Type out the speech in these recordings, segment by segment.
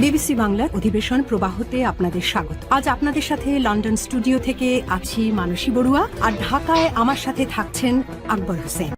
BBC বাংলার অধিবেশন প্রবাহতে আপনাদের স্বাগত। আজ আপনাদের সাথে লন্ডন স্টুডিও থেকে আছি মানসী বড়ুয়া, আর ঢাকায় আমার সাথে থাকছেন আকবর হোসেন।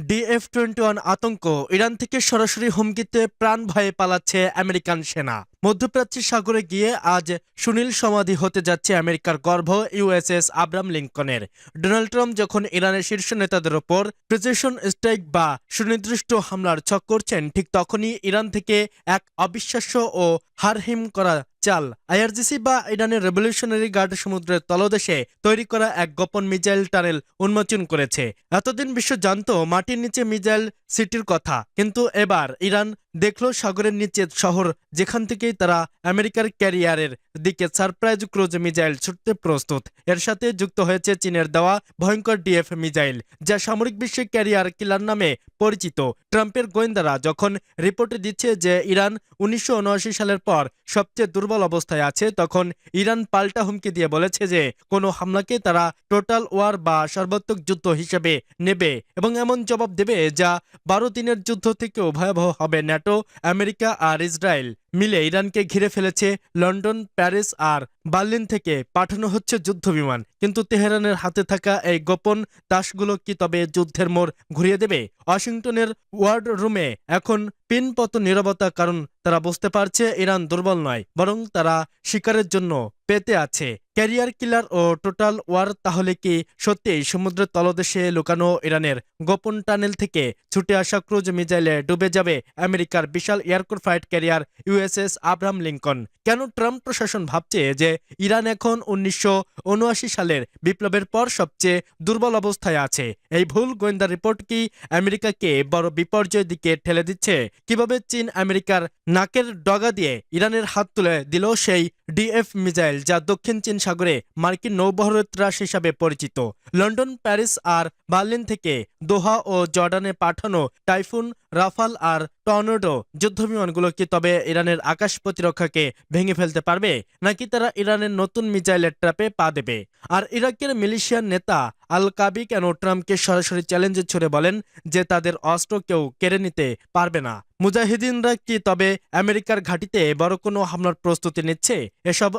DF-21 আতঙ্ক, ইরান থেকে সরাসরি হুমকিতে প্রাণ ভয়ে পালাচ্ছে আমেরিকান সেনা। মধ্যপ্রাচ্যের সাগরে গিয়ে আজ সুনীল সমাধি হতে যাচ্ছে আমেরিকার গর্ভ USS আব্রাহাম লিঙ্কনের। ডোনাল্ড ট্রাম্প যখন ইরানের শীর্ষ নেতাদের ওপর প্রিসিশন স্ট্রাইক বা সুনির্দিষ্ট হামলার ছক করছেন, ঠিক তখনই ইরান থেকে এক অবিশ্বাস্য ও হারহিম করা চাল IRGC বা ইরানের রেভলিউশনারি গার্ড সমুদ্রের তলদেশে তৈরি করা এক গোপন মিসাইল টানেল উন্মোচন করেছে। এতদিন বিশ্ব জানত মাটির নিচে মিসাইল সিটির কথা, কিন্তু এবার ইরান দেখলো সাগরের নিচে শহর, যেখান থেকেই তারা আমেরিকার ক্যারিয়ারের দিকে সারপ্রাইজ ক্রুজ মিসাইল ছুটতে প্রস্তুত। এর সাথে যুক্ত হয়েছে চীনের দেওয়া ভয়ঙ্কর DF মিসাইল, যা সামরিক বিশ্বে ক্যারিয়ার কিলার নামে পরিচিত। ট্রাম্পের গোয়েন্দারা যখন রিপোর্ট দিচ্ছে যে ইরান 1979 সালের পর সবচেয়ে দুর্বল অবস্থায় আছে, তখন ইরান পাল্টা হুমকি দিয়ে বলেছে যে কোনো হামলাকে তারা টোটাল ওয়ার বা সর্বাত্মক যুদ্ধ হিসেবে নেবে এবং এমন জবাব দেবে যা 12 দিনের যুদ্ধ থেকেও ভয়াবহ হবে। ন্যাটো, আমেরিকা আর ইসরায়েল মিলে ইরানকে ঘিরে ফেলেছে। লন্ডন, প্যারিস আর বার্লিন থেকে পাঠানো হচ্ছে যুদ্ধ বিমান, কিন্তু তেহরানের হাতে থাকা এই গোপন তাসগুলো কি তবে যুদ্ধের মোড় ঘুরিয়ে দেবে? ওয়াশিংটনের ওয়ার্ড রুমে এখন পিনপত নীরবতা, কারণ তারা বুঝতে পারছে ইরান দুর্বল নয়, বরং তারা শিকারের জন্য পেতে আছে। ক্যারিয়ার কিলার ও টোটাল ওয়ার তাহলে কি সত্যিই সমুদ্রের তলদেশে লুকানো ইরানের গোপন টানেল থেকে ছুটে আসা ক্রুজ মিসাইলে ডুবে যাবে আমেরিকার বিশাল aircraft fight carrier USS Abraham Lincoln? কেন ট্রাম্প প্রশাসন ভাবছে যে ইরান এখন 1979 সালের বিপ্লবের পর সবচেয়ে দুর্বল অবস্থায় আছে? এই ভুল গোয়েন্দা রিপোর্ট কি আমেরিকাকে বড় বিপর্যয়ের দিকে ঠেলে দিচ্ছে? কিভাবে চীন আমেরিকার নাকের ডগা দিয়ে ইরানের হাত তুলে দিল সেই DF মিসাইল, যা দক্ষিণ চীন সাগরে মার্কিন নৌবহরের ত্রাস হিসাবে পরিচিত? লন্ডন, প্যারিস আর বার্লিন থেকে দোহা ও জর্ডানে পাঠানো টাইফুন, রাফাল আর টর্নেডো যুদ্ধবিমানগুলো কি তবে ইরানের আকাশ প্রতিরক্ষাকে ভেঙে ফেলতে পারবে, নাকি তারা ইরানের নতুন মিসাইলের ট্র্যাপে পা দেবে? আর ইরাকের মিলিশিয়ান নেতা আল কাবি কেন ট্রাম্পকে সরাসরি চ্যালেঞ্জ ছুড়ে বলেন যে তাদের অস্ত্র কেউ কেড়ে নিতে পারবে না? মুজাহিদিনরা কি তবে আমেরিকার ঘাঁটিতে বড় কোনো হামলার প্রস্তুতি নিচ্ছে? এসব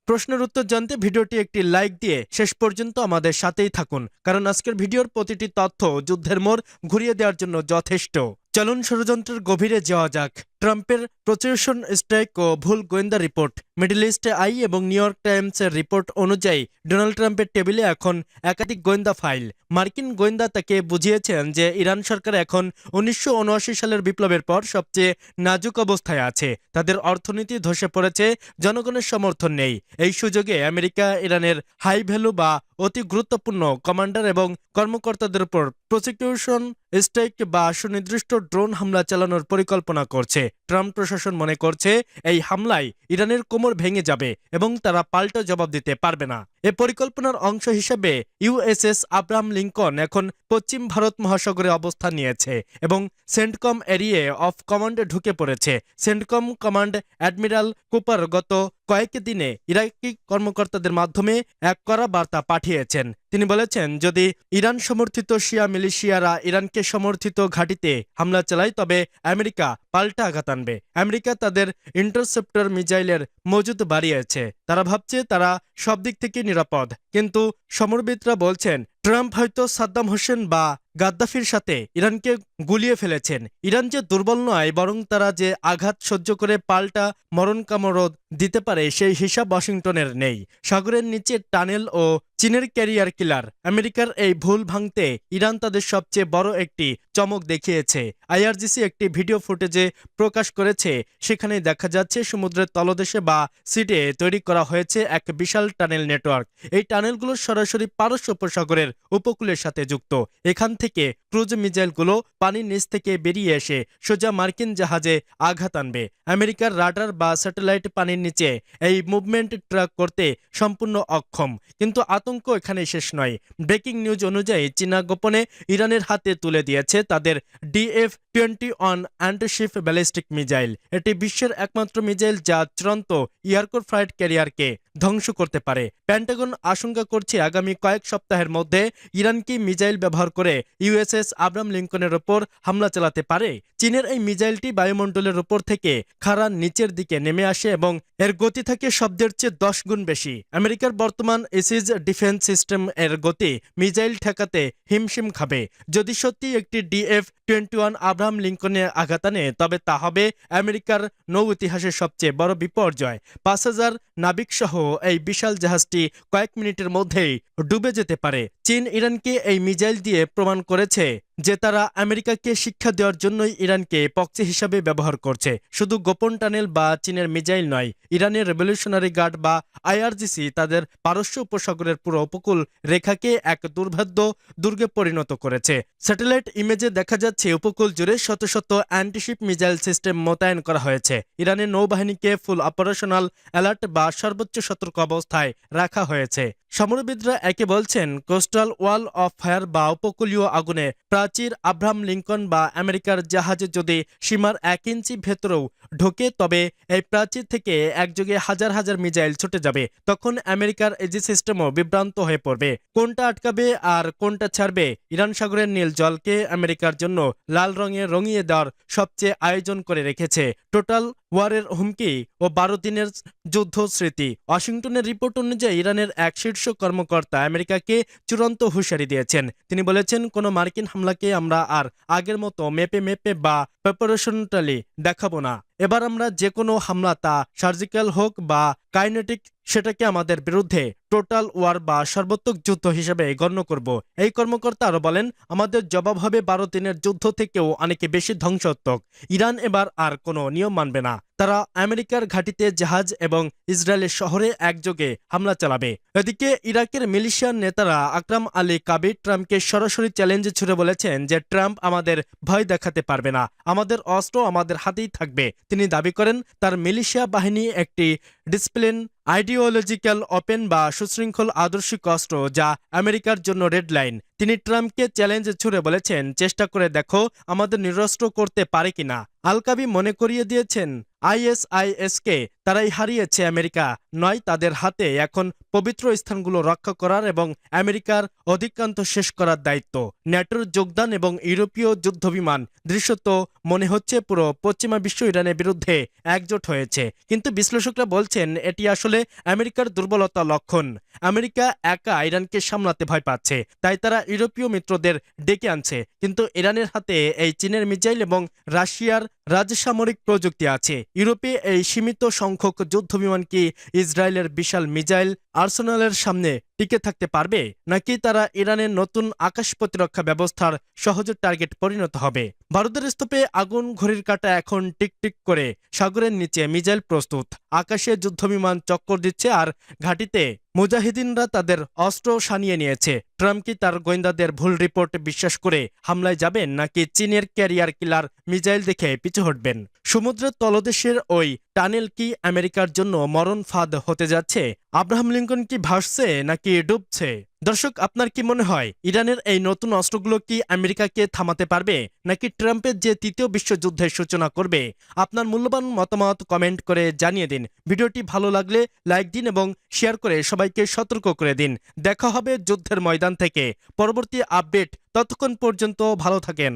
প্রশ্নের উত্তর জানতে ভিডিওটি একটি লাইক দিয়ে শেষ পর্যন্ত আমাদের সাথেই থাকুন, কারণ আজকের ভিডিওর প্রতিটি তথ্য যুদ্ধের মোড় ঘুরিয়ে দেওয়ার জন্য যথেষ্ট। চলুন ষড়যন্ত্রের গভীরে যাওয়া যাক। ট্রাম্পের প্রচেশন স্ট্রাইক ও ভুল গোয়েন্দা রিপোর্ট। মিডল ইস্ট আই এবং নিউ ইয়র্ক টাইমসের রিপোর্ট অনুযায়ী ডোনাল্ড ট্রাম্পের টেবিলে এখন একাধিক গোয়েন্দা ফাইল। মার্কিন গোয়েন্দা তাকে বুঝিয়েছেন যে ইরান সরকার এখন 1979 সালের বিপ্লবের পর সবচেয়ে নাজুক অবস্থায় আছে। তাদের অর্থনীতি ধসে পড়েছে, জনগণের সমর্থন নেই। এই সুযোগে আমেরিকা ইরানের হাই ভ্যালু বা অতি গুরুত্বপূর্ণ কমান্ডার এবং কর্মকর্তাদের উপর প্রসিকিউশন স্ট্রাইক বা সুনির্দিষ্ট ড্রোন হামলা চালানোর পরিকল্পনা করছে। ট্রাম্প প্রশাসন মনে করছে এই হামলায় ইরানের কোমর ভেঙে যাবে এবং তারা পাল্টা জবাব দিতে পারবে না। এ পরিকল্পনার অংশ হিসেবে USS আব্রাহাম লিঙ্কন এখন পশ্চিম ভারত মহাসাগরে অবস্থান নিয়েছে এবং সেন্টকম এরিয়ে অফ কমান্ডে ঢুকে পড়েছে। সেন্টকম কমান্ড অ্যাডমিরাল কুপার গত কয়েক দিনে ইরাকি কর্মকর্তাদের মাধ্যমে এক কড়া বার্তা পাঠিয়েছেন। তিনি বলেছেন, যদি ইরান সমর্থিত শিয়া মিলিশিয়ারা ইরানকে সমর্থিত ঘাঁটিতে হামলা চালায়, তবে আমেরিকা পাল্টা আঘাত আনবে। আমেরিকা তাদের ইন্টারসেপ্টর মিসাইলের মজুদ বাড়িয়েছে। তারা ভাবছে তারা সব দিক থেকে নিরাপদ, কিন্তু সমরবিদরা বলছেন ট্রাম্প হয়তো সাদ্দাম হোসেন বা গাদ্দাফির সাথে ইরানকে গুলিয়ে ফেলেছেন। ইরান যে দুর্বল নয়, বরং তারা যে আঘাত সহ্য করে পাল্টা মরণ কামড় দিতে পারে সেই হিসাব ওয়াশিংটনের নেই। সাগরের নিচে টানেল ও চীনের ক্যারিয়ার কিলার। আমেরিকার এই ভুল ভাঙতে ইরান তাদের সবচেয়ে বড় একটি চমক দেখিয়েছে। IRGC একটি ভিডিও ফুটেজে প্রকাশ করেছে। সেখানে দেখা যাচ্ছে সমুদ্রের তলদেশে বা সিডে তৈরি করা হয়েছে এক বিশাল টানেল নেটওয়ার্ক। এই টানেলগুলো সরাসরি পারস্য উপসাগরের উপকূলের সাথে যুক্ত। এখান থেকে ক্রুজ মিসাইলগুলো পানির নিচ থেকে বেরিয়ে এসে সোজা মার্কিন জাহাজে আঘাত আনবে। আমেরিকার রাডার বা স্যাটেলাইট পানির নিচে এই মুভমেন্ট ট্র্যাক করতে সম্পূর্ণ অক্ষম। কিন্তু আতঙ্ক এখানে শেষ নয়। ব্রেকিং নিউজ অনুযায়ী চীনা গোপনে ইরানের হাতে তুলে দিয়েছে তাদের DF-21 অ্যান্টিশিপ ব্যালিস্টিক মিসাইল। এটি বিশ্বের একমাত্র মিসাইল যা চূড়ান্ত এয়ারক্রাফট ফাইট ক্যারিয়ারকে ধ্বংস করতে পারে। পেন্টাগন আশঙ্কা করছে আগামী কয়েক সপ্তাহের মধ্যে ইরান কি মিসাইল ব্যবহার করে USS ইউএসএস আব্রাহাম লিঙ্কনের ওপর হামলা চালাতে পারে। চীনের এই মিসাইলটি বায়ুমণ্ডলের উপর থেকে খাড়ার নিচের দিকে নেমে আসে এবং এর গতি থাকে শব্দের চেয়ে 10 গুণ বেশি। আমেরিকার বর্তমান এসিজ ডিফেন্স সিস্টেম এর গতি মিসাইল ঠেকাতে হিমশিম খাবে। যদি সত্যি একটি DF-21 আব্রাহাম লিঙ্কনে আঘাত আনে, তবে তা হবে আমেরিকার নৌ ইতিহাসের সবচেয়ে বড় বিপর্যয়। 5000 নাবিক সহ এই বিশাল জাহাজটি কয়েক মিনিটের মধ্যেই ডুবে যেতে পারে। চীন ইরানকে এই মিসাইল দিয়ে প্রমাণ করেছে যে তারা আমেরিকাকে শিক্ষা দেওয়ার জন্যই ইরানকে প্রক্সি হিসাবে ব্যবহার করছে। শুধু গোপন টানেল বা চীনের মিসাইল নয়, ইরানের রেভলিউশনারি গার্ড বা IRGC তাদের পারস্য উপসাগরের পুরো উপকূল রেখাকে এক দুর্ভেদ্য দুর্গে পরিণত করেছে। স্যাটেলাইট ইমেজে দেখা যাচ্ছে উপকূল জুড়ে শত শত অ্যান্টিশিপ মিসাইল সিস্টেম মোতায়েন করা হয়েছে। ইরানের নৌবাহিনীকে ফুল অপারেশনাল অ্যালার্ট বা সর্বোচ্চ সতর্ক অবস্থায় রাখা হয়েছে। সমরবিদরা একে বলছেন কোস্টাল ওয়াল অফ ফায়ার বা উপকূলীয় আগুনে প্রাচীর। আব্রাহাম লিঙ্কন বা আমেরিকার জাহাজে যদি সীমার 1 ইঞ্চি ভেতরেও ঢোকে, তবে এই প্রাচীর থেকে একযোগে হাজার হাজার মিসাইল ছুটে যাবে। তখন আমেরিকার এজি সিস্টেমও বিভ্রান্ত হয়ে পড়বে। কোনটা আটকাবে আর কোনটা ছাড়বে? ইরান সাগরের নীল জলকে আমেরিকার জন্য লাল রঙে রঙিয়ে দেওয়ার সবচেয়ে আয়োজন করে রেখেছে টোটাল ওয়ারের হুমকি ও 12 দিনের যুদ্ধ স্মৃতি। ওয়াশিংটনের রিপোর্ট অনুযায়ী ইরানের এক শীর্ষ কর্মকর্তা আমেরিকাকে চূড়ান্ত হুঁশিয়ারি দিয়েছেন। তিনি বলেছেন, কোনো মার্কিন হামলাকে আমরা আর আগের মতো মেপে বা প্রিপারেশনালি দেখাবো না। এবার আমরা যে কোনো হামলা, তা সার্জিক্যাল হোক বা কাইনেটিক, সেটাকে আমাদের বিরুদ্ধে টোটাল ওয়ার বা সর্বাত্মক যুদ্ধ হিসেবে গণ্য করব। এই কর্মকর্তা আরো বলেন, আমাদের জবাব হবে 12 দিনের যুদ্ধ থেকেও অনেক বেশি ধ্বংসাত্মক। ইরান এবার আর কোনো নিয়ম মানবে না। তারা আমেরিকার ঘাঁটিতে জাহাজ এবং ইসরায়েলের শহরে একযোগে হামলা চালাবে। এদিকে ইরাকের মিলিশিয়ার নেতারা আকরাম আলী কাবির ট্রাম্পকে সরাসরি চ্যালেঞ্জ ছুড়ে বলেছেন যে ট্রাম্প আমাদের ভয় দেখাতে পারবে না, আমাদের অস্ত্র আমাদের হাতেই থাকবে। তিনি দাবি করেন তার মিলিশিয়া বাহিনী একটি ডিসিপ্লিন, আইডিওলজিক্যাল, ওপেন বা সুশৃঙ্খল আদর্শিক অস্ত্র, যা আমেরিকার জন্য রেড লাইন। তিনি ট্রাম্পকে চ্যালেঞ্জ ছুড়ে বলেছেন, চেষ্টা করে দেখো আমাদের নিরস্ত্র করতে পারে কিনা। আল কাবি মনে করিয়ে দিয়েছেন, ISIS-কে তারাই হারিয়েছে, আমেরিকা নয়। তাদের হাতে এখন পবিত্র স্থানগুলো রক্ষা করার এবং আমেরিকার অধিকাংশ শেষ করার দায়িত্ব। ন্যাটোর যোগদান এবং ইউরোপীয় যুদ্ধবিমান দৃশ্যত মনে হচ্ছে পুরো পশ্চিমা বিশ্ব ইরানের বিরুদ্ধে একজোট হয়েছে। কিন্তু বিশ্লেষকরা বলছেন এটি আসলে আমেরিকার দুর্বলতা লক্ষণ। আমেরিকা একা ইরানকে সামলাতে ভয় পাচ্ছে, তাই তারা ইউরোপীয় মিত্রদের ডেকে আনছে। কিন্তু ইরানের হাতে এই চীনের মিসাইল এবং রাশিয়ার রাজসামরিক প্রযুক্তি আছে। ইউরোপে এই সীমিত সংখ্যক যুদ্ধবিমান কি ইসরায়েলের বিশাল মিসাইল আর্সেনালের সামনে টিকে থাকতে পারবে, নাকি তারা ইরানের নতুন আকাশ প্রতিরক্ষা ব্যবস্থার সহজ টার্গেট পরিণত হবে? ভারতের স্তূপে আগুন, ঘড়ির কাঁটা এখন টিকটিক করে। সাগরের নিচে মিসাইল প্রস্তুত, আকাশে যুদ্ধবিমান চক্কর দিচ্ছে, আর ঘাঁটিতে মুজাহিদিনরা তাদের অস্ত্র সানিয়ে নিয়েছে। ট্রাম্প কি তার গোয়েন্দাদের ভুল রিপোর্ট বিশ্বাস করে হামলায় যাবেন, নাকি চীনের ক্যারিয়ার কিলার মিসাইল দেখে পিছু হটবেন? সমুদ্রের তলদেশের ওই টানেল কি আমেরিকার জন্য মরণ ফাঁদ হতে যাচ্ছে? আব্রাহাম লিঙ্কন কি ভাসছে নাকি ডুবছে? দর্শক, আপনার কি মনে হয় ইরানের এই নতুন অস্ত্রগুলো কি আমেরিকাকে থামাতে পারবে, নাকি ট্রাম্পের যে তৃতীয় বিশ্বযুদ্ধের সূচনা করবে? আপনার মূল্যবান মতামত কমেন্ট করে জানিয়ে দিন। ভিডিওটি ভালো লাগলে লাইক দিন এবং শেয়ার করে সবাইকে সতর্ক করে দিন। দেখা হবে যুদ্ধের ময়দান থেকে পরবর্তী আপডেট। ততক্ষণ পর্যন্ত ভালো থাকেন।